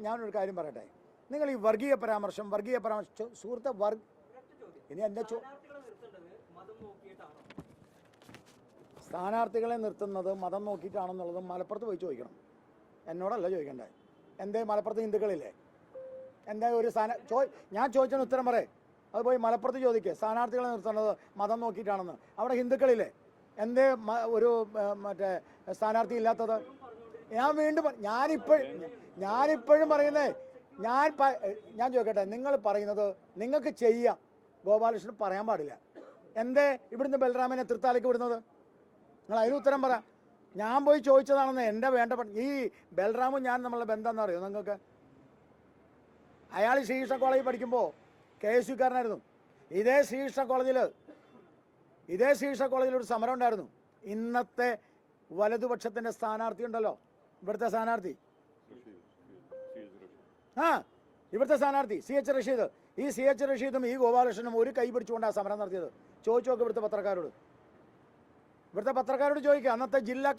ഞാനൊരു കാര്യം പറയട്ടെ. നിങ്ങൾ ഈ വർഗീയ പരാമർശം സുഹൃത്തെ ഇനി എൻ്റെ സ്ഥാനാർത്ഥികളെ നിർത്തുന്നത് മതം നോക്കിയിട്ടാണെന്നുള്ളത് മലപ്പുറത്ത് പോയി ചോദിക്കണം, എന്നോടല്ല ചോദിക്കണ്ടേ. എന്തേ മലപ്പുറത്ത് ഹിന്ദുക്കളില്ലേ? എന്താ ഒരു ഞാൻ ചോദിച്ചതിന് ഉത്തരം പറയേ. അത് പോയി മലപ്പുറത്ത് ചോദിക്കുക, സ്ഥാനാർത്ഥികളെ നിർത്തുന്നത് മതം നോക്കിയിട്ടാണെന്ന്. അവിടെ ഹിന്ദുക്കളില്ലേ? എന്തേ ഒരു മറ്റേ സ്ഥാനാർത്ഥി ഇല്ലാത്തത്? ഞാൻ വീണ്ടും ഞാനിപ്പോഴും പറയുന്നേ, ഞാൻ ചോദിക്കട്ടെ, നിങ്ങൾ പറയുന്നത് നിങ്ങൾക്ക് ചെയ്യാം, ഗോപാലകൃഷ്ണൻ പറയാൻ പാടില്ല. എന്തേ ഇവിടുന്ന് ബലറാമിനെ തൃത്താലേക്ക് വിടുന്നത്? നിങ്ങൾ അതിന് ഉത്തരം പറ. ഞാൻ പോയി ചോദിച്ചതാണെന്ന് എൻ്റെ വേണ്ടപ്പെട്ട ഈ ബലറാമും ഞാൻ നമ്മളുടെ ബന്ധം എന്താ അറിയോ നിങ്ങൾക്ക്? അയാൾ ശ്രീകൃഷ്ണ കോളേജിൽ പഠിക്കുമ്പോൾ KSUക്കാരനായിരുന്നു. ഇതേ ശ്രീകൃഷ്ണ കോളേജിൽ ഒരു സമരം ഉണ്ടായിരുന്നു. ഇന്നത്തെ വലതുപക്ഷത്തിൻ്റെ സ്ഥാനാർത്ഥി ഉണ്ടല്ലോ, ഇവിടുത്തെ സ്ഥാനാർത്ഥി, ഇവിടുത്തെ സ്ഥാനാർത്ഥി CH റഷീദ്. ഈ CH റഷീദും ഈ ഗോപാലകൃഷ്ണനും ഒരു കൈ പിടിച്ചുകൊണ്ടാണ് സമരം നടത്തിയത്. ചോദിച്ചു നോക്ക് ഇവിടുത്തെ പത്രക്കാരോട് ചോദിക്കുക. അന്നത്തെ ജില്ലാ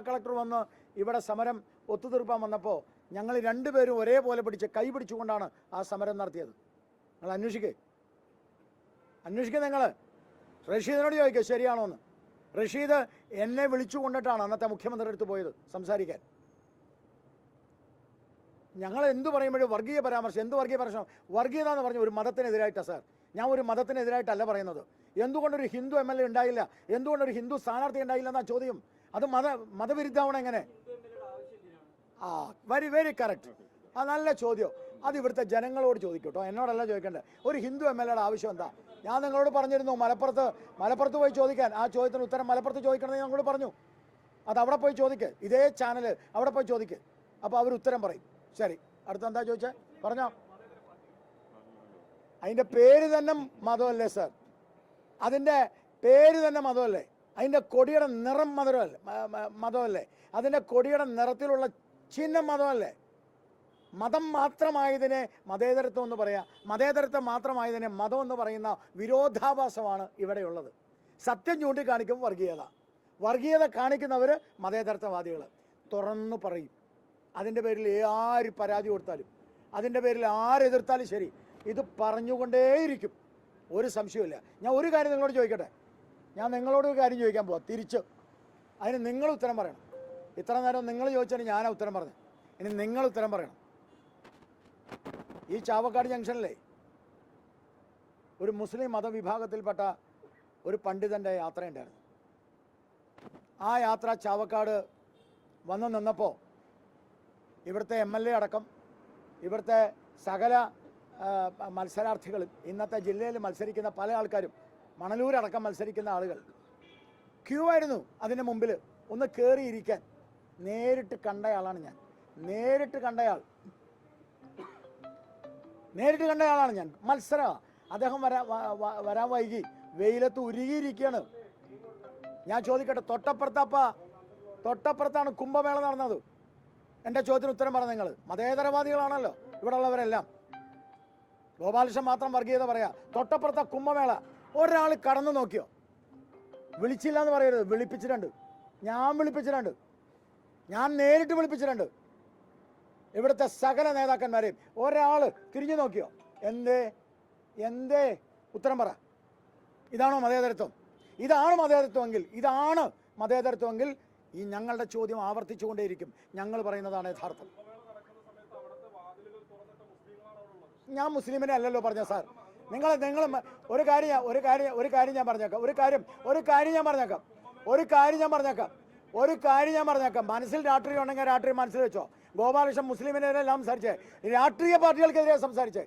കളക്ടർ വന്ന് ഇവിടെ സമരം ഒത്തുതീർപ്പാൻ വന്നപ്പോൾ ഞങ്ങൾ രണ്ടുപേരും ഒരേപോലെ കൈ പിടിച്ചുകൊണ്ടാണ് ആ സമരം നടത്തിയത്. നിങ്ങൾ അന്വേഷിക്കുക നിങ്ങൾ. റഷീദിനോട് ചോദിക്കുക ശരിയാണോ എന്ന്. റഷീദ് എന്നെ വിളിച്ചു കൊണ്ടിട്ടാണ് അന്നത്തെ മുഖ്യമന്ത്രി അടുത്ത് പോയത് സംസാരിക്കാൻ. ഞങ്ങൾ എന്തു പറയുമ്പോഴും വർഗീയ പരാമർശം. വർഗീയത എന്ന് പറഞ്ഞ ഒരു മതത്തിനെതിരായിട്ടാണ് സാർ. ഞാൻ ഒരു മതത്തിനെതിരായിട്ടല്ല പറയുന്നത്. എന്തുകൊണ്ടൊരു ഹിന്ദു MLA ഉണ്ടായില്ല, എന്തുകൊണ്ടൊരു ഹിന്ദു സ്ഥാനാർത്ഥി ഉണ്ടായില്ല എന്നാ ചോദ്യം. അത് മതവിരുദ്ധമാവണം എങ്ങനെ? Very correct. നല്ല ചോദ്യം. അത് ഇവിടുത്തെ ജനങ്ങളോട് ചോദിക്കട്ടോ, എന്നോടല്ല ചോദിക്കേണ്ടത്. ഒരു ഹിന്ദു MLAയുടെ ആവശ്യം എന്താ? ഞാൻ നിങ്ങളോട് പറഞ്ഞിരുന്നു മലപ്പുറത്ത് പോയി ചോദിക്കാൻ. ആ ചോദ്യത്തിന് ഉത്തരം മലപ്പുറത്ത് ചോദിക്കണമെന്ന് ഞങ്ങളോട് പറഞ്ഞു. അത് അവിടെ പോയി ചോദിക്കുക, ഇതേ ചാനൽ അവിടെ പോയി ചോദിക്കുക. അപ്പോൾ അവർ ഉത്തരം പറയും. ശരി, അടുത്തെന്താ ചോദിച്ചേ? പറഞ്ഞോ. അതിൻ്റെ പേര് തന്നെ മതമല്ലേ സാർ? അതിൻ്റെ പേര് തന്നെ മതമല്ലേ? അതിൻ്റെ കൊടിയുടെ നിറം മതമല്ലേ? അതിൻ്റെ കൊടിയുടെ നിറത്തിലുള്ള ചിഹ്നം മതമല്ലേ? മതം മാത്രമായതിനെ മതേതരത്വം എന്ന് പറയാം, മതേതരത്വം മാത്രമായതിനെ മതം എന്ന് പറയുന്ന വിരോധാഭാസമാണ് ഇവിടെയുള്ളത്. സത്യം ചൂണ്ടിക്കാണിക്കും വർഗീയത കാണിക്കുന്നവർ മതേതരത്വവാദികൾ തുറന്നു പറയും. അതിൻ്റെ പേരിൽ ആര് പരാതി കൊടുത്താലും, അതിൻ്റെ പേരിൽ ആരെതിർത്താലും ശരി, ഇത് പറഞ്ഞുകൊണ്ടേയിരിക്കും, ഒരു സംശയമില്ല. ഞാൻ ഒരു കാര്യം നിങ്ങളോട് ചോദിക്കട്ടെ. ഞാൻ നിങ്ങളോട് ഒരു കാര്യം ചോദിക്കാൻ പോവാം തിരിച്ച്. അതിന് നിങ്ങൾ ഉത്തരം പറയണം. ഇത്ര നേരം നിങ്ങൾ ചോദിച്ചാൽ ഞാനാ ഉത്തരം പറഞ്ഞു. ഇനി നിങ്ങൾ ഉത്തരം പറയണം. ഈ ചാവക്കാട് ജംഗ്ഷനിലെ ഒരു മുസ്ലിം മതവിഭാഗത്തിൽപ്പെട്ട ഒരു പണ്ഡിതൻ്റെ യാത്രയുണ്ടായിരുന്നു. ആ യാത്ര ചാവക്കാട് വന്നു നിന്നപ്പോൾ ഇവിടുത്തെ MLA അടക്കം ഇവിടുത്തെ സകല മത്സരാർത്ഥികളും, ഇന്നത്തെ ജില്ലയിൽ മത്സരിക്കുന്ന പല ആൾക്കാരും, മണലൂരടക്കം മത്സരിക്കുന്ന ആളുകൾ ക്യൂ ആയിരുന്നു അതിൻ്റെ മുമ്പിൽ ഒന്ന് കയറിയിരിക്കാൻ. നേരിട്ട് കണ്ടയാളാണ് ഞാൻ. നേരിട്ട് കണ്ടയാളാണ് ഞാൻ. മത്സരമാണ്. അദ്ദേഹം വരാൻ വൈകി വെയിലത്ത് ഉരുകിയിരിക്കുകയാണ്. ഞാൻ ചോദിക്കട്ടെ, തൊട്ടപ്പുറത്താണ് കുംഭമേള നടന്നത്. എൻ്റെ ചോദ്യത്തിന് ഉത്തരം പറഞ്ഞ നിങ്ങൾ മതേതരവാദികളാണല്ലോ ഇവിടെ ഉള്ളവരെല്ലാം. ഗോപാലകൃഷ്ണൻ മാത്രം വർഗീയത പറയാ. തൊട്ടപ്പുറത്തെ കുംഭമേള ഒരാൾ കടന്നു നോക്കിയോ? വിളിച്ചില്ല എന്ന് പറയരുത്, വിളിപ്പിച്ചിട്ടുണ്ട്. ഞാൻ വിളിപ്പിച്ചിട്ടുണ്ട്, ഞാൻ നേരിട്ട് വിളിപ്പിച്ചിട്ടുണ്ട്. ഇവിടുത്തെ സകല നേതാക്കന്മാരെയും ഒരാൾ തിരിഞ്ഞു നോക്കിയോ? എന്തേ ഉത്തരം പറ. ഇതാണോ മതേതരത്വം? ഇതാണ് മതേതരത്വമെങ്കിൽ ഈ ഞങ്ങളുടെ ചോദ്യം ആവർത്തിച്ചുകൊണ്ടേയിരിക്കും. ഞങ്ങൾ പറയുന്നതാണ് യഥാർത്ഥം. ഞാൻ മുസ്ലിമിനെ അല്ലല്ലോ പറഞ്ഞ സാർ. നിങ്ങൾ ഒരു കാര്യം ഞാൻ പറഞ്ഞേക്കാം. മനസ്സിൽ രാഷ്ട്രീയം ഉണ്ടെങ്കിൽ രാഷ്ട്രീയം മനസ്സിൽ വെച്ചോ. ഗോപാലകൃഷ്ണൻ മുസ്ലിമിനെല്ലാം സംസാരിച്ചേ, രാഷ്ട്രീയ പാർട്ടികൾക്കെതിരെ സംസാരിച്ചേ.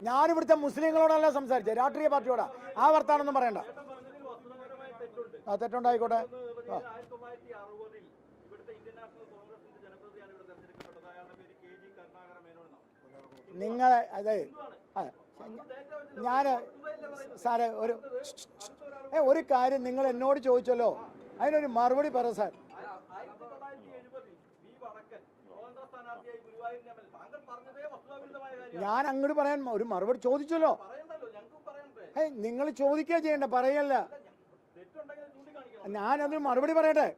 ഞാനിവിടുത്തെ മുസ്ലിങ്ങളോടല്ല സംസാരിച്ചേ, രാഷ്ട്രീയ പാർട്ടിയോടാ. ആ വർത്താനൊന്നും പറയണ്ട. തെറ്റുണ്ടായിക്കോട്ടെ. നിങ്ങളെ അതെ ഞാൻ സാറേ ഒരു കാര്യം നിങ്ങൾ എന്നോട് ചോദിച്ചല്ലോ, അതിനൊരു മറുപടി പറ സാർ. ഞാൻ അങ്ങോട്ട് പറയാൻ ഒരു മറുപടി ചോദിച്ചല്ലോ. നിങ്ങൾ ചോദിക്കുക ചെയ്യണ്ട, പറയല്ല. ഞാനതിന് മറുപടി പറയട്ടെ.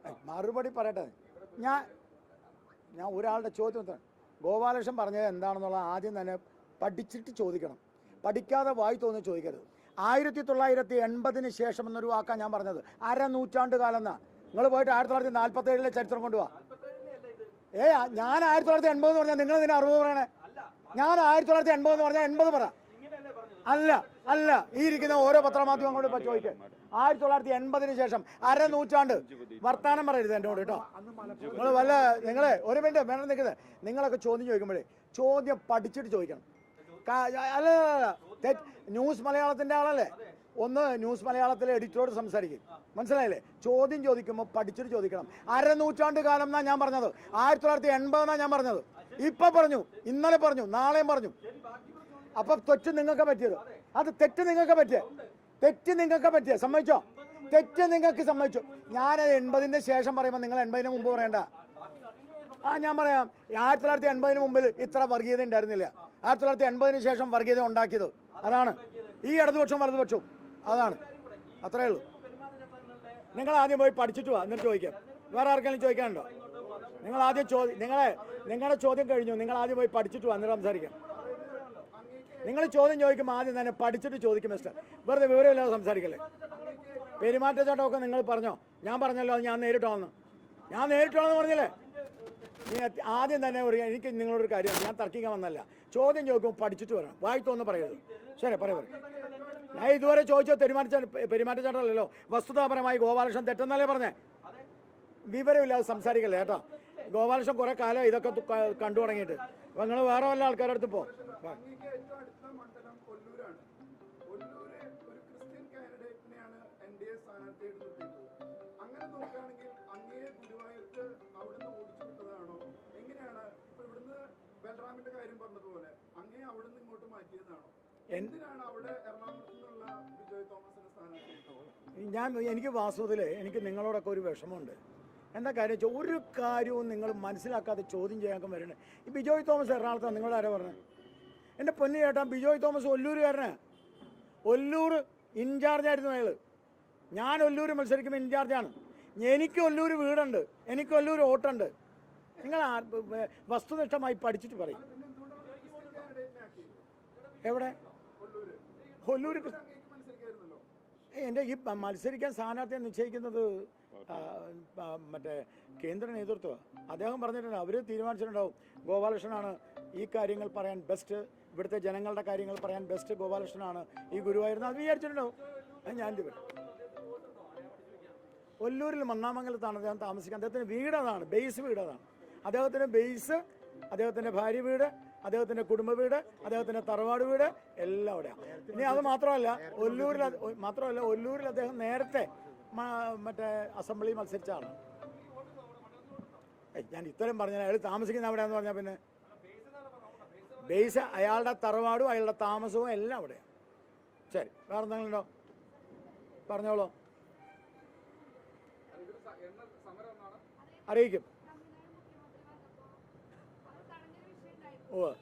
ഞാൻ ഒരാളുടെ ചോദ്യം ഗോപാലകൃഷ്ണൻ പറഞ്ഞത് എന്താണെന്നുള്ള ആദ്യം തന്നെ പഠിച്ചിട്ട് ചോദിക്കണം. പഠിക്കാതെ വായി തോന്നി ചോദിക്കരുത്. 1980 ശേഷം എന്നൊരു വാക്കാണ് ഞാൻ പറഞ്ഞത്. അരനൂറ്റാണ്ട് കാലം എന്നാ. നിങ്ങൾ പോയിട്ട് 1947 ചരിത്രം കൊണ്ടുപോവാ. ഞാൻ 1980 എന്ന് പറഞ്ഞാൽ നിങ്ങൾ ഇതിന് 60 പറയണേ. ഞാൻ 1980 എന്ന് പറഞ്ഞാൽ 80 പറ. അല്ല ഈ ഇരിക്കുന്ന ഓരോ പത്രമാധ്യമങ്ങളോട് ഇപ്പൊ ചോദിക്കുക. 1980 ശേഷം അരനൂറ്റാണ്ട് വർത്താനം പറയരുത് എന്നോട് കേട്ടോ. നിങ്ങളെ ഒരു മിനിറ്റ് വേണം നിൽക്കുന്നത്. നിങ്ങളൊക്കെ ചോദ്യം ചോദിക്കുമ്പോഴേ ചോദ്യം പഠിച്ചിട്ട് ചോദിക്കണം. അല്ല ന്യൂസ് മലയാളത്തിന്റെ ആളല്ലേ, ഒന്ന് ന്യൂസ് മലയാളത്തിലെ എഡിറ്ററോട് സംസാരിക്കും. മനസ്സിലായില്ലേ? ചോദ്യം ചോദിക്കുമ്പോൾ പഠിച്ചിട്ട് ചോദിക്കണം. അരനൂറ്റാണ്ട് കാലം എന്നാ ഞാൻ പറഞ്ഞത്. 1980 എന്നാ ഞാൻ പറഞ്ഞത്. ഇപ്പൊ പറഞ്ഞു, ഇന്നലെ പറഞ്ഞു, നാളെയും പറഞ്ഞു. അപ്പൊ തെറ്റ് നിങ്ങൾക്ക് പറ്റിയത്. അത് തെറ്റ് നിങ്ങൾക്ക് പറ്റിയ സമ്മതിച്ചോ? തെറ്റ് നിങ്ങൾക്ക് സമ്മതിച്ചു. ഞാൻ 80 ശേഷം പറയുമ്പോൾ നിങ്ങൾ 80 മുമ്പ് പറയണ്ട. ഞാൻ പറയാം. 1980 മുമ്പിൽ ഇത്ര വർഗീയത ഉണ്ടായിരുന്നില്ല. 1980 ശേഷം വർഗീയത ഉണ്ടാക്കിയത് അതാണ് ഈ ഇടതുപക്ഷം വലതുപക്ഷവും. അതാണ്, അത്രേ ഉള്ളൂ. നിങ്ങൾ ആദ്യം പോയി പഠിച്ചിട്ട് വാ, എന്നിട്ട് ചോദിക്കാം. വേറെ ആർക്കെങ്കിലും ചോദിക്കാനുണ്ടോ? നിങ്ങൾ ആദ്യം നിങ്ങളുടെ ചോദ്യം കഴിഞ്ഞു. നിങ്ങൾ ആദ്യം പോയി പഠിച്ചിട്ട് വാ, എന്നിട്ട് സംസാരിക്കാം. നിങ്ങൾ ചോദ്യം ചോദിക്കുമ്പോൾ ആദ്യം തന്നെ പഠിച്ചിട്ട് ചോദിക്കും മിസ്റ്റർ. വെറുതെ വിവരമില്ലാതെ സംസാരിക്കല്ലേ. പെരുമാറ്റച്ചട്ടമൊക്കെ നിങ്ങൾ പറഞ്ഞോ? ഞാൻ പറഞ്ഞല്ലോ, ഞാൻ നേരിട്ട് വന്നു പറഞ്ഞില്ലേ? ആദ്യം തന്നെ എനിക്ക് നിങ്ങളൊരു കാര്യം, ഞാൻ തർക്കിക്കാൻ വന്നല്ല. ചോദ്യം ചോദിക്കുമ്പോൾ പഠിച്ചിട്ട് വരണം. വായിത്തോന്ന് പറയരുത്. ശരി, പറയും. ഞാൻ ഇതുവരെ ചോദിച്ചോ പെരുമാറ്റച്ചട്ടമല്ലല്ലോ. വസ്തുതാപരമായി ഗോപാലകൃഷ്ണൻ തെറ്റെന്നല്ലേ പറഞ്ഞേ? വിവരമില്ലാതെ സംസാരിക്കല്ലേ കേട്ടോ. ഗോപാലകൃഷ്ണൻ കുറെ കാലം ഇതൊക്കെ കണ്ടു തുടങ്ങിയിട്ട്. അപ്പൊ നിങ്ങൾ വേറെ വല്ല ആൾക്കാരുടെ അടുത്ത് പോ. എനിക്ക് വാസ്തവത്തിൽ എനിക്ക് നിങ്ങളോടൊക്കെ ഒരു വിഷമമുണ്ട്. എന്താ കാര്യം വെച്ചാൽ ഒരു കാര്യവും നിങ്ങൾ മനസ്സിലാക്കാതെ ചോദ്യം ചെയ്യാൻ വരണേ. ഈ ബിജോയ് തോമസ് എറണാകുളത്താണ്. നിങ്ങളുടെ ആരാ പറഞ്ഞത്? എൻ്റെ പൊന്നു ചേട്ടാ, ബിജോയ് തോമസ് ഒല്ലൂരുകാരനാ. ഒല്ലൂർ ഇൻചാർജായിരുന്നു അയാൾ. ഞാൻ ഒല്ലൂർ മത്സരിക്കുമ്പോൾ ഇൻചാർജാണ്. എനിക്ക് ഒല്ലൂർ വീടുണ്ട്, എനിക്ക് ഒല്ലൂർ ഓട്ടുണ്ട്. നിങ്ങൾ വസ്തുനിഷ്ഠമായി പഠിച്ചിട്ട് പറയും. എവിടെ ഒല്ലൂർ? എൻ്റെ ഈ മത്സരിക്കാൻ സ്ഥാനാർത്ഥിയെ നിശ്ചയിക്കുന്നത് മറ്റേ കേന്ദ്ര നേതൃത്വമാണ്. അദ്ദേഹം പറഞ്ഞിട്ടുണ്ട്, അവർ തീരുമാനിച്ചിട്ടുണ്ടാവും ഗോപാലകൃഷ്ണനാണ് ഈ കാര്യങ്ങൾ പറയാൻ ബെസ്റ്റ്, ഇവിടുത്തെ ജനങ്ങളുടെ കാര്യങ്ങൾ പറയാൻ ബെസ്റ്റ് ഗോപാലകൃഷ്ണനാണ് ഈ ഗുരുവായൂർന്ന് അത് വിചാരിച്ചിട്ടുണ്ടാവും. ഞാൻ ഒല്ലൂരിൽ മന്നാമംഗലത്താണ് അദ്ദേഹം താമസിക്കുന്നത്. അദ്ദേഹത്തിൻ്റെ വീട് അതാണ്, ബേസ് വീട് അതാണ്. അദ്ദേഹത്തിൻ്റെ ബേസ്, അദ്ദേഹത്തിൻ്റെ ഭാര്യ വീട്, അദ്ദേഹത്തിൻ്റെ കുടുംബ വീട്, അദ്ദേഹത്തിൻ്റെ തറവാട് വീട് എല്ലാം അവിടെയാണ്. ഇനി അത് മാത്രമല്ല ഒല്ലൂരിൽ അദ്ദേഹം നേരത്തെ മറ്റേ അസംബ്ലി മത്സരിച്ച ആളാണ്. ഞാൻ ഇത്രയും പറഞ്ഞാൽ അയാൾ താമസിക്കുന്ന അവിടെയാന്ന് പറഞ്ഞാൽ പിന്നെ ബേസ് അയാളുടെ തറവാടും അയാളുടെ താമസവും എല്ലാം അവിടെയാണ്. ശരി, വേറെ എന്തെങ്കിലും ഉണ്ടോ? പറഞ്ഞോളൂ, അറിയിക്കും. ഓ,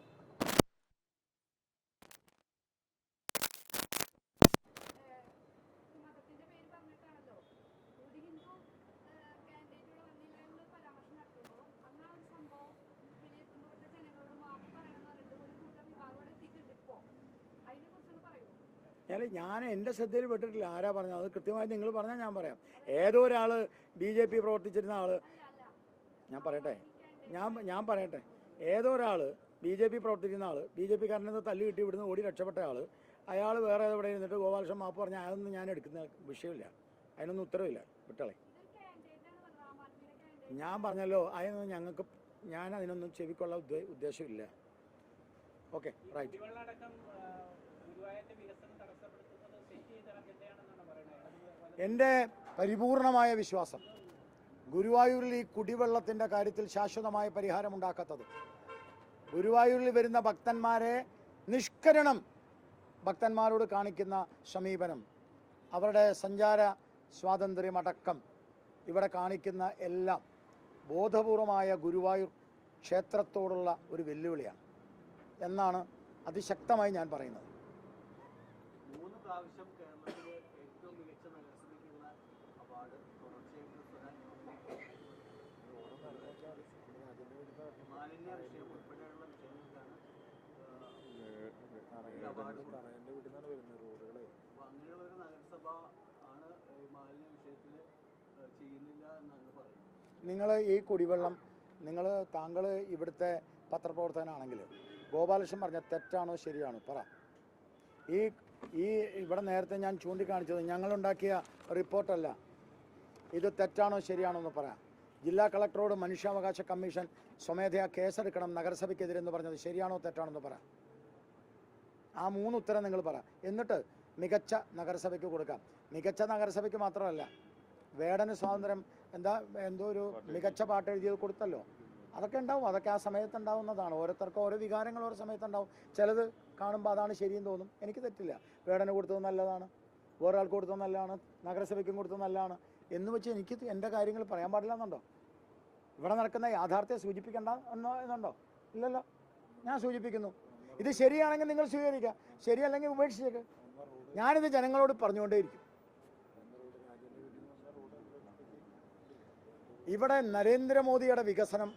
ഞാൻ എൻ്റെ ശ്രദ്ധയിൽ പെട്ടിട്ടില്ല. ആരാ പറഞ്ഞത്? അത് കൃത്യമായി നിങ്ങൾ പറഞ്ഞാൽ ഞാൻ പറയാം. ഏതോ ഒരാൾ BJP പ്രവർത്തിച്ചിരുന്ന ആൾ, ഞാൻ പറയട്ടെ, ഏതോ ഒരാൾ BJP പ്രവർത്തിക്കുന്ന ആൾ, BJP കാരനെ തല്ലി കിട്ടി ഇവിടുന്ന് ഓടി രക്ഷപ്പെട്ട ആൾ, അയാൾ വേറെ എവിടെ ഇരുന്നിട്ട് ഗോപാലകൃഷ്ണൻ മാപ്പ് പറഞ്ഞാൽ അതൊന്നും ഞാൻ എടുക്കുന്ന വിഷയമില്ല, അതിനൊന്നും ഉത്തരവില്ല, വിട്ടളെ. ഞാൻ പറഞ്ഞല്ലോ, അതിനൊന്നും ഞങ്ങൾക്ക്, ഞാൻ അതിനൊന്നും ചെവിക്കൊള്ള ഉദ്ദേശമില്ല. Okay, right. എൻ്റെ പരിപൂർണമായ വിശ്വാസം, ഗുരുവായൂരിൽ ഈ കുടിവെള്ളത്തിൻ്റെ കാര്യത്തിൽ ശാശ്വതമായ പരിഹാരമുണ്ടാക്കാത്തത്, ഗുരുവായൂരിൽ വരുന്ന ഭക്തന്മാരെ നിഷ്കരണം, ഭക്തന്മാരോട് കാണിക്കുന്ന സമീപനം, അവരുടെ സഞ്ചാര സ്വാതന്ത്ര്യമടക്കം ഇവിടെ കാണിക്കുന്ന എല്ലാം ബോധപൂർവമായ ഗുരുവായൂർ ക്ഷേത്രത്തോടുള്ള ഒരു വെല്ലുവിളിയാണ് എന്നാണ് അതിശക്തമായി ഞാൻ പറയുന്നത്. 3 പ്രാവശ്യം കേരളത്തിലെ ഏറ്റവും മികച്ച നഗരസഭയ്ക്കുള്ള അവാർഡ് മാലിന്യ വിഷയം ഉൾപ്പെടെയുള്ള വിഷയങ്ങൾക്കാണ് അങ്ങനെയുള്ള ഒരു നഗരസഭ ആണ് മാലിന്യ വിഷയത്തിൽ ചെയ്യുന്നില്ല എന്നാണ് പറയുന്നത്. നിങ്ങൾ ഈ കുടിവെള്ളം, താങ്കൾ ഇവിടുത്തെ പത്രപ്രവർത്തകനാണെങ്കിൽ ഗോപാലകൃഷ്ണൻ പറഞ്ഞ തെറ്റാണോ ശരിയാണോ പറ. ഈ ഇവിടെ നേരത്തെ ഞാൻ ചൂണ്ടിക്കാണിച്ചത് ഞങ്ങളുണ്ടാക്കിയ റിപ്പോർട്ടല്ല, ഇത് തെറ്റാണോ ശരിയാണോ എന്ന് പറയാം. ജില്ലാ കളക്ടറോട് മനുഷ്യാവകാശ കമ്മീഷൻ സ്വമേധയാ കേസെടുക്കണം നഗരസഭയ്ക്കെതിരെ എന്ന് പറഞ്ഞത് ശരിയാണോ തെറ്റാണോ എന്ന് പറ. ആ 3 ഉത്തരം നിങ്ങൾ പറ. എന്നിട്ട് മികച്ച നഗരസഭയ്ക്ക് കൊടുക്കാം. മികച്ച നഗരസഭയ്ക്ക് മാത്രമല്ല, വേടന് സ്വാതന്ത്ര്യം എന്തോ ഒരു മികച്ച പാട്ട് എഴുതിയത് കൊടുത്തല്ലോ, അതൊക്കെ ഉണ്ടാവും. അതൊക്കെ ആ സമയത്ത് ഉണ്ടാവുന്നതാണ്. ഓരോരുത്തർക്കും ഓരോ വികാരങ്ങൾ ഓരോ സമയത്തുണ്ടാവും. ചിലത് കാണുമ്പോൾ അതാണ് ശരിയെന്ന് തോന്നും. എനിക്ക് തെറ്റില്ല. വേടന് കൊടുത്തത് നല്ലതാണ്, വേറൊരാൾക്ക് കൊടുത്തത് നല്ലതാണ്, നഗരസഭയ്ക്കും കൊടുത്തത് നല്ലതാണ് എന്ന് വെച്ച് എനിക്ക് എൻ്റെ കാര്യങ്ങൾ പറയാൻ പാടില്ല എന്നുണ്ടോ? ഇവിടെ നടക്കുന്ന യാഥാർത്ഥ്യം സൂചിപ്പിക്കേണ്ട എന്നുണ്ടോ? ഇല്ലല്ലോ, ഞാൻ സൂചിപ്പിക്കുന്നു. ഇത് ശരിയാണെങ്കിൽ നിങ്ങൾ സ്വീകരിക്കുക, ശരിയല്ലെങ്കിൽ ഉപേക്ഷിച്ചേക്ക്. ഞാനിത് ജനങ്ങളോട് പറഞ്ഞുകൊണ്ടേയിരിക്കും. ഇവിടെ നരേന്ദ്രമോദിയുടെ വികസനം,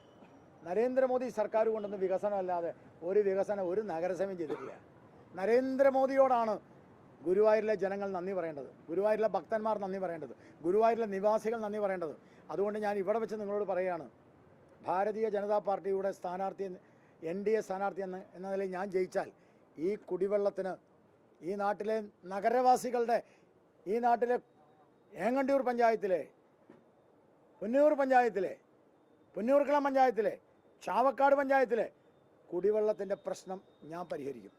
നരേന്ദ്രമോദി സർക്കാർ കൊണ്ടുവന്ന വികസനമല്ലാതെ ഒരു നഗരസഭയും ചെയ്തിട്ടില്ല. നരേന്ദ്രമോദിയോടാണ് ഗുരുവായൂരിലെ ജനങ്ങൾ നന്ദി പറയേണ്ടത്, ഗുരുവായൂരിലെ ഭക്തന്മാർ നന്ദി പറയേണ്ടത്, ഗുരുവായൂരിലെ നിവാസികൾ നന്ദി പറയേണ്ടത്. അതുകൊണ്ട് ഞാൻ ഇവിടെ വെച്ച് നിങ്ങളോട് പറയുകയാണ്, ഭാരതീയ ജനതാ പാർട്ടിയുടെ സ്ഥാനാർത്ഥി, NDA സ്ഥാനാർത്ഥി എന്ന നിലയിൽ ഞാൻ ജയിച്ചാൽ ഈ കുടിവെള്ളത്തിന് ഈ നാട്ടിലെ നഗരവാസികളുടെ, ഈ നാട്ടിലെ ഏങ്ങണ്ടിയൂർ പഞ്ചായത്തിലെ, പുന്നൂർ പഞ്ചായത്തിലെ, പുന്നൂർക്കുളം പഞ്ചായത്തിലെ, ചാവക്കാട് പഞ്ചായത്തിലെ കുടിവെള്ളത്തിൻ്റെ പ്രശ്നം ഞാൻ പരിഹരിക്കും.